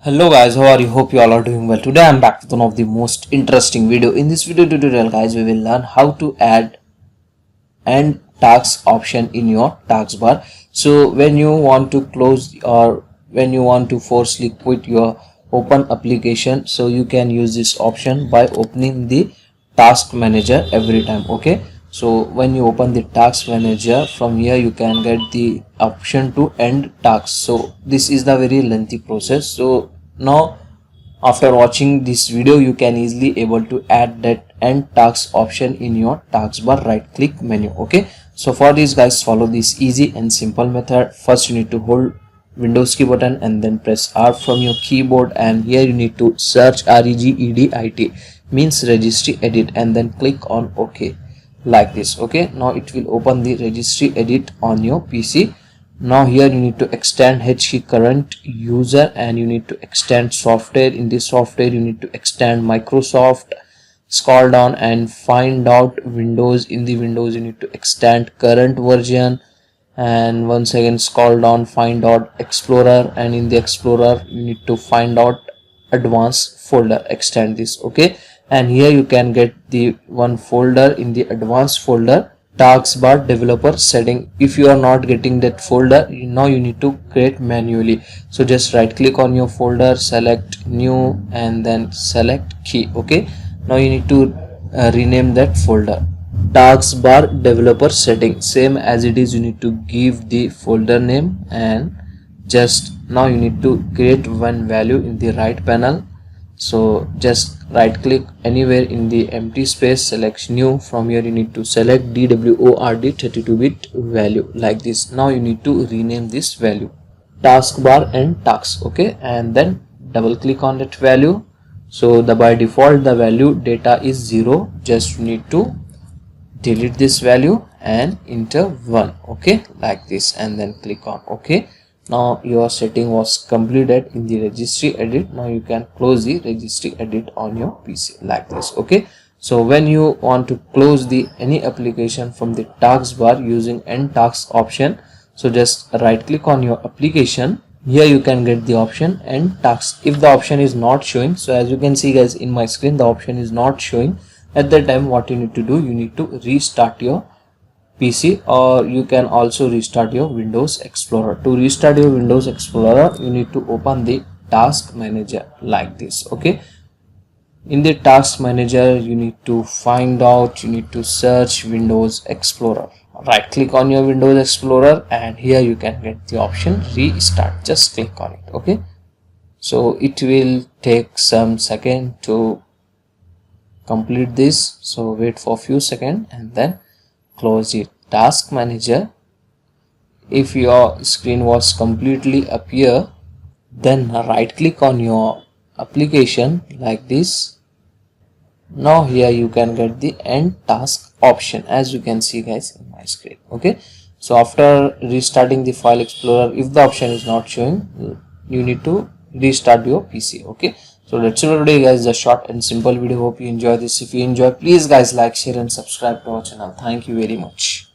Hello guys, how are you? Hope you all are doing well. Today I'm back with one of the most interesting video. In this video tutorial guys, we will learn how to add end task option in your taskbar. So when you want to close or when you want to forcefully quit your open application, so you can use this option by opening the task manager every time. Okay, so when you open the task manager, from here you can get the option to end tasks. So this is the very lengthy process. So now after watching this video, you can easily able to add that end task option in your taskbar right click menu. Okay, so for this guys, follow this easy and simple method. First you need to hold Windows key button and then press R from your keyboard, and here you need to search regedit, means registry edit, and then click on OK like this. Okay, now it will open the registry edit on your PC. Now here you need to extend key current user, and you need to extend software. In this software you need to extend Microsoft. Scroll down and find out Windows. In the Windows you need to extend current version, and once again scroll down, find out Explorer, and in the Explorer you need to find out advanced folder, extend this. Okay, and here you can get the one folder. In the advanced folder, taskbar developer setting. If you are not getting that folder, now you need to create manually. So just right click on your folder, select new, and then select key. Okay, now you need to rename that folder taskbar developer setting. Same as it is, you need to give the folder name, and just now you need to create one value in the right panel. So just right click anywhere in the empty space, select new. From here you need to select DWORD 32-bit value like this. Now you need to rename this value taskbar and tasks. Okay, and then double click on that value. So by default the value data is 0. Just need to delete this value and enter 1. Okay, like this, and then click on OK. Now your setting was completed in the registry edit. Now you can close the registry edit on your PC like this. Okay, so when you want to close the any application from the taskbar using end task option, so just right click on your application. Here you can get the option end task. If the option is not showing, so as you can see guys in my screen, the option is not showing. At that time what you need to do, you need to restart your PC, or you can also restart your Windows Explorer. To restart your Windows Explorer, you need to open the task manager like this. Okay, in the task manager you need to find out, you need to search Windows Explorer. Right click on your Windows Explorer, and here you can get the option restart. Just click on it. Okay, so it will take some second to complete this, so wait for a few seconds and then close the task manager. If your screen was completely appear, then right click on your application like this. Now here you can get the end task option, as you can see guys in my screen. Okay, so after restarting the file explorer, if the option is not showing, you need to restart your PC. Okay, so that's it for today guys, the short and simple video. Hope you enjoy this. If you enjoy, please guys like, share and subscribe to our channel. Thank you very much.